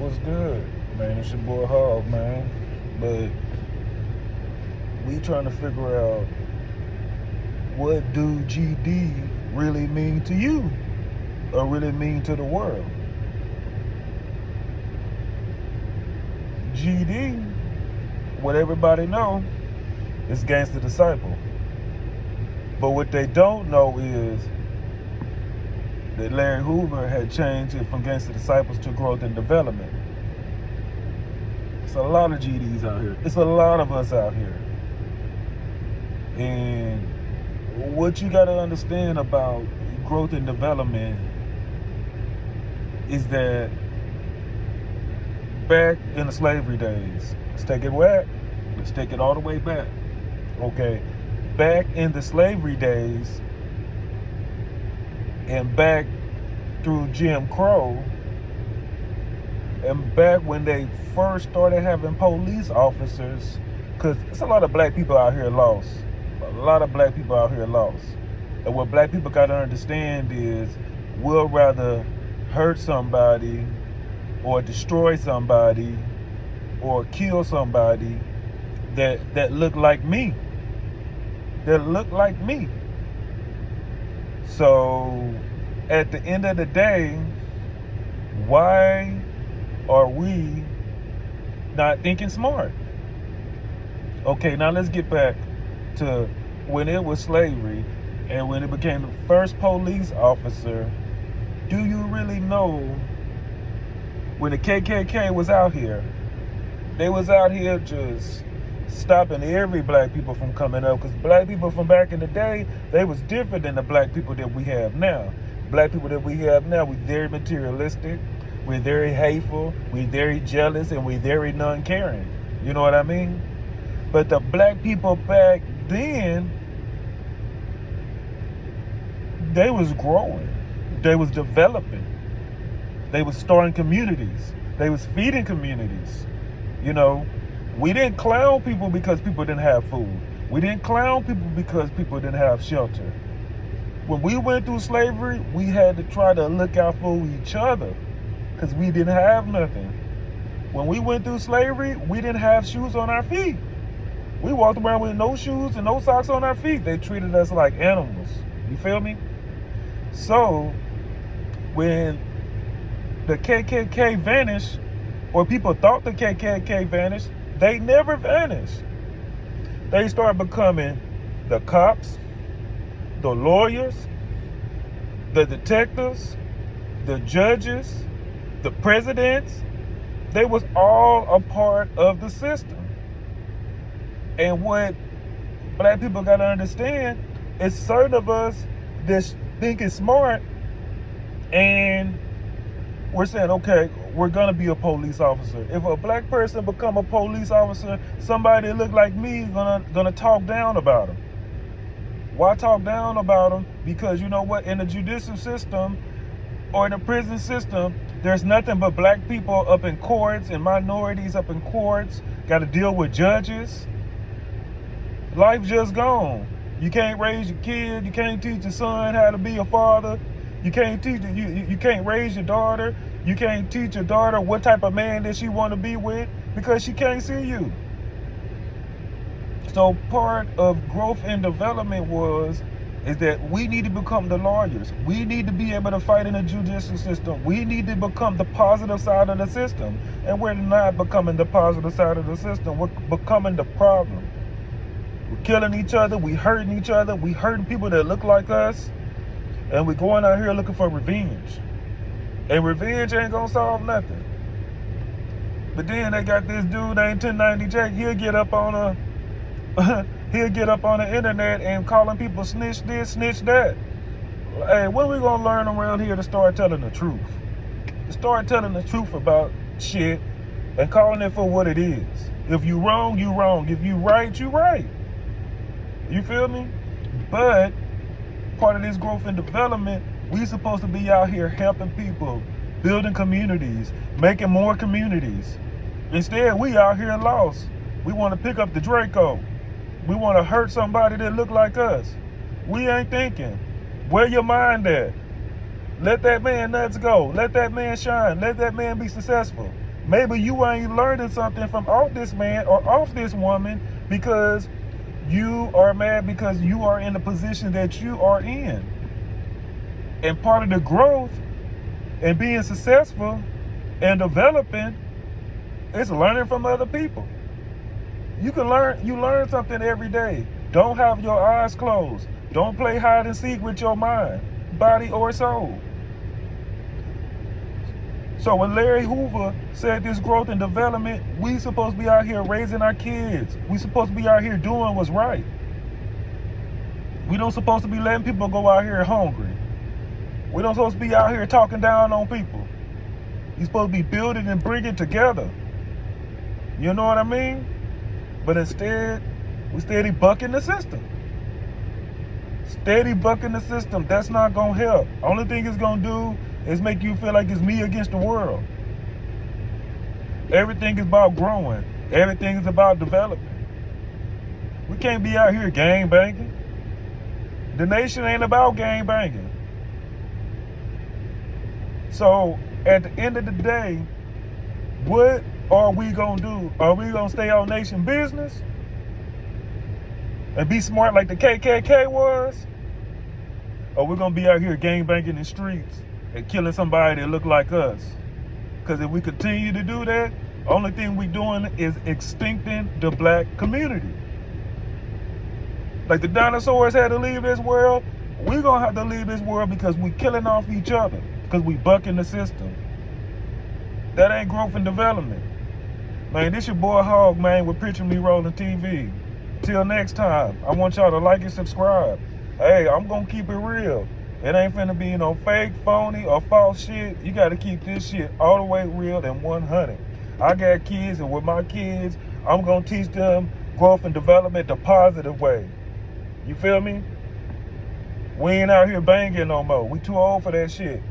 What's good? Man, it's your boy Hog, man. But we trying to figure out, what do GD really mean to you? Or really mean to the world? GD, what everybody know, is Gangster Disciple. But what they don't know is that Larry Hoover had changed it from Gangster Disciples to Growth and Development. It's a lot of GDs out here. It's a lot of us out here. And what you got to understand about growth and development is that back in the slavery days, let's take it back. Let's take it all the way back. Okay. Back in the slavery days and back through Jim Crow and back when they first started having police officers, because it's a lot of black people out here lost. A lot of black people out here lost. And what black people got to understand is we'll rather hurt somebody or destroy somebody or kill somebody that look like me. That look like me. So at the end of the day, why are we not thinking smart? Okay, now let's get back to when it was slavery and when it became the first police officer. Do you really know when the KKK was out here? They was out here just stopping every black people from coming up, because black people from back in the day, they was different than the black people that we have now. Black people that we have now, we're very materialistic, we're very hateful, we're very jealous, and we're very non-caring. You know what I mean? But the black people back then, they was growing, they was developing, they was starting communities, they was feeding communities. You know, we didn't clown people because people didn't have food. We didn't clown people because people didn't have shelter. When we went through slavery, we had to try to look out for each other because we didn't have nothing. When we went through slavery, we didn't have shoes on our feet. We walked around with no shoes and no socks on our feet. They treated us like animals. You feel me? So when the KKK vanished, or people thought the KKK vanished, they never vanished. They started becoming the cops, the lawyers, the detectives, the judges, the presidents. They was all a part of the system. And what black people got to understand is certain of us that think is smart, and we're saying, okay, we're gonna be a police officer. If a black person become a police officer, somebody that look like me gonna talk down about them. Why talk down about them? Because you know what? In the judicial system or in the prison system, there's nothing but black people up in courts and minorities up in courts. Got to deal with judges. Life just gone. You can't raise your kid. You can't teach your son how to be a father. You can't teach you can't raise your daughter. You can't teach your daughter what type of man that she want to be with because she can't see you. So part of growth and development is that we need to become the lawyers. We need to be able to fight in the judicial system. We need to become the positive side of the system. And we're not becoming the positive side of the system. We're becoming the problem. We're killing each other. We hurting each other. We hurting people that look like us. And we're going out here looking for revenge. And revenge ain't gonna solve nothing. But then they got this dude named 1090 Jake. He'll get up on the internet and calling people snitch this, snitch that. Hey, when we gonna learn around here to start telling the truth? To start telling the truth about shit and calling it for what it is. If you wrong, you wrong. If you right, you right. You feel me? But part of this growth and development, we supposed to be out here helping people, building communities, making more communities. Instead, we out here lost. We want to pick up the Draco. We want to hurt somebody that look like us. We ain't thinking. Where your mind at? Let that man nuts go. Let that man shine. Let that man be successful. Maybe you ain't learning something from off this man or off this woman because you are mad because you are in the position that you are in. And part of the growth and being successful and developing is learning from other people. You learn something every day. Don't have your eyes closed. Don't play hide and seek with your mind, body, or soul. So when Larry Hoover said this growth and development, we supposed to be out here raising our kids. We supposed to be out here doing what's right. We don't supposed to be letting people go out here hungry. We don't supposed to be out here talking down on people. You're supposed to be building and bringing together. You know what I mean? But instead, we steady bucking the system. Steady bucking the system. That's not going to help. Only thing it's going to do is make you feel like it's me against the world. Everything is about growing. Everything is about development. We can't be out here gang banging. The nation ain't about gang banging. So at the end of the day, what are we gonna do? Are we gonna stay on nation business and be smart like the KKK was? Or we're gonna be out here gang banging in the streets and killing somebody that look like us? Because if we continue to do that, only thing we doing is extincting the black community. Like the dinosaurs had to leave this world, we're gonna have to leave this world because we killing off each other, because we bucking the system. That ain't growth and development. Man, this your boy Hog, man, with Picture Me Rolling TV. Till next time, I want y'all to like and subscribe. Hey, I'm gonna keep it real. It ain't finna be no fake, phony, or false shit. You gotta keep this shit all the way real and 100. I got kids, and with my kids, I'm gonna teach them growth and development the positive way. You feel me? We ain't out here banging no more. We too old for that shit.